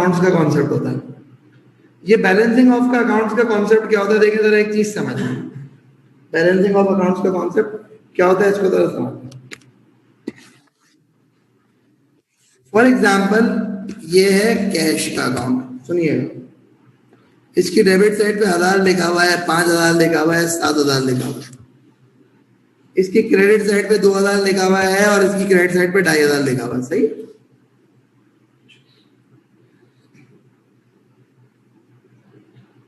Accounts का concept होता है। ये बैलेंसिंग ऑफ का अकाउंट्स का कॉन्सेप्ट क्या होता है, देखिए जरा एक चीज समझिए। बैलेंसिंग ऑफ अकाउंट्स का कॉन्सेप्ट क्या होता है, इसको जरा समझिए। फॉर एग्जाम्पल ये है कैश का अकाउंट, सुनिएगा, इसकी डेबिट साइड पे 1000 लिखा हुआ है, 5000 लिखा हुआ है, 7000 लिखा हुआ है। इसकी क्रेडिट साइड पे 2000 लिखा हुआ है और इसकी क्रेडिट साइड पे 2500 लिखा हुआ है, सही।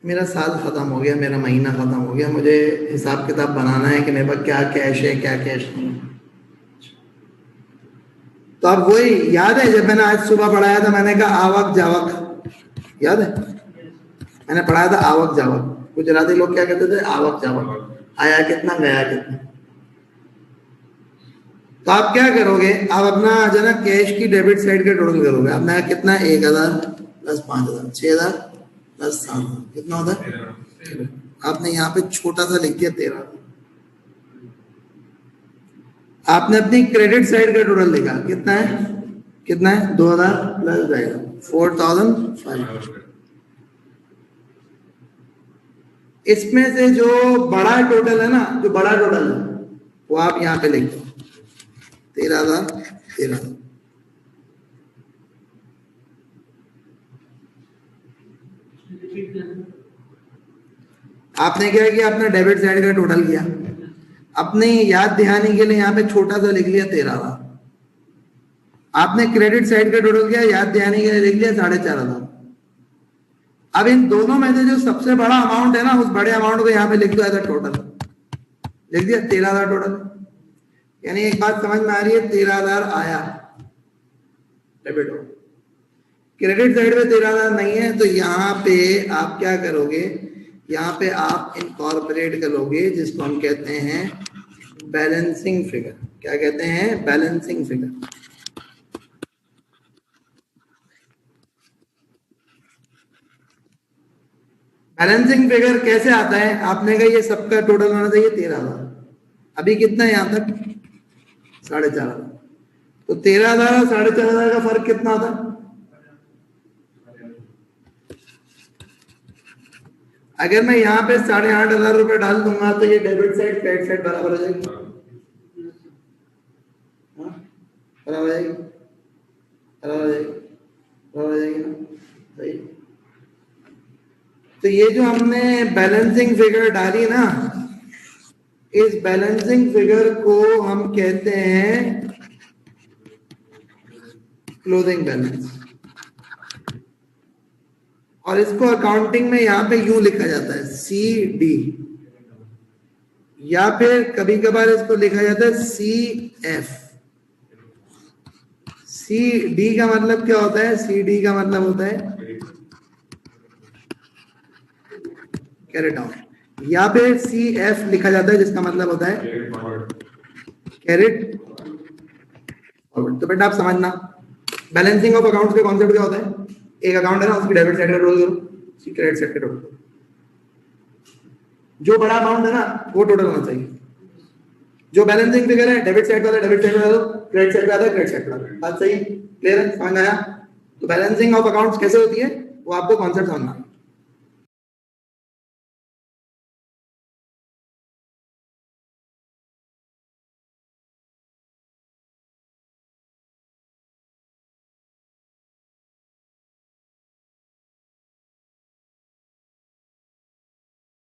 मेरा साल खत्म हो गया, मेरा महीना खत्म हो गया, मुझे हिसाब किताब बनाना है कि मेरे पास क्या कैश है क्या कैश नहीं है। तो अब वही याद है, जब मैंने आज सुबह पढ़ाया था, मैंने कहा आवक जावक, याद है मैंने पढ़ाया था आवक जावक। गुजराती लोग क्या कहते थे, आवक जावक, आया कितना गया कितना। तो आप क्या करोगे, आप अपना जो ना कैश की डेबिट साइड का टोटल करोगे। अब मैं कितना 1000 प्लस 5000 6000 प्लस 7000 कितना होता है। आपने यहाँ पे छोटा सा लिख दिया 13। आपने अपनी क्रेडिट साइड का टोटल लिखा, कितना है 2000 प्लस 4500। इसमें से जो बड़ा टोटल है ना, जो बड़ा टोटल है वो आप यहाँ पे लिख दो 13,000। आपने क्या किया, अपना डेबिट साइड का टोटल किया, अपने याद दिहाने के लिए यहाँ पे छोटा सा लिख लिया 13,000। आपने क्रेडिट साइड का टोटल किया, याद दिहाने के लिए लिख लिया 4,500। अब इन दोनों में से जो सबसे बड़ा अमाउंट है ना, उस बड़े अमाउंट को यहाँ पे लिख दो एज अ टोटल, लिख दिया 13,000 टोटल। यानी एक बात समझ में आ रही है, 13,000 आया डेबिट हो, क्रेडिट साइड पे 13,000 नहीं है, तो यहाँ पे आप क्या करोगे, यहाँ पे आप इनकॉर्पोरेट करोगे जिसको हम कहते हैं बैलेंसिंग फिगर। क्या कहते हैं, बैलेंसिंग फिगर। बैलेंसिंग फिगर कैसे आता है, आपने कहा ये सबका टोटल होना चाहिए 13,000, अभी कितना है यहाँ तक 4,500। तो 13,000 और 4,500 का फर्क कितना होता है। अगर मैं यहाँ पे 8,500 रुपए डाल दूंगा तो ये डेबिट साइड क्रेडिट साइड बराबर हो जाएगी, बराबर हो जाएगी, बराबर हो जाएगी, बराबर हो जाएगी ना, सही। तो ये जो हमने बैलेंसिंग फिगर डाली ना, इस बैलेंसिंग फिगर को हम कहते हैं क्लोजिंग बैलेंस, और इसको अकाउंटिंग में यहाँ पे यूं लिखा जाता है CD, या फिर कभी कभार इसको लिखा जाता है CF। CD का मतलब क्या होता है, CD का मतलब होता है कैरी डाउन, या फिर CF लिखा जाता है जिसका मतलब होता है कैरिड फॉरवर्ड। तो बेटा आप समझना, बैलेंसिंग ऑफ अकाउंट्स का कॉन्सेप्ट क्या होता है, एक अकाउंट है ना, उसकी डेबिट साइड का टोटल करो, उसकी क्रेडिट साइड का टोटल करो, जो बड़ा अमाउंट है ना वो टोटल होना चाहिए। जो बैलेंसिंग फिगर है, डेबिट साइड वाला डेबिट साइड वाला दो, क्रेडिट साइड वाला क्रेडिट साइड वाला। बात सही, क्लियर है, समझ आया। तो बैलेंसिंग ऑफ अकाउंट्स कैसे होती है वो आपको कॉन्सेप्ट समझना।